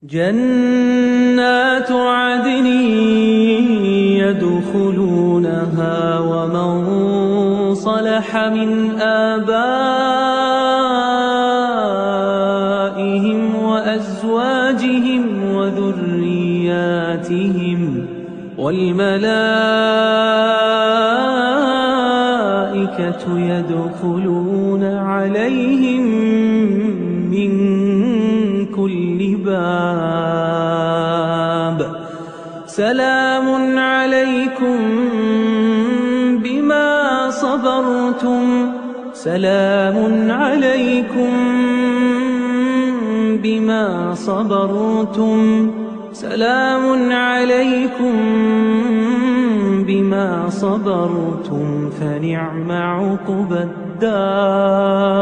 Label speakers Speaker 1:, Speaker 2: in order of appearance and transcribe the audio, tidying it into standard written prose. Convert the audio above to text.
Speaker 1: جنات عدن يدخلونها ومن صلح من آبائهم وأزواجهم وذرياتهم والملائكة يدخلون عليهم من كل باب سلام عليكم بما صبرتم سلام عليكم بما صبرتم سلام عليكم بما صبرتم فنعم عقبى الدار.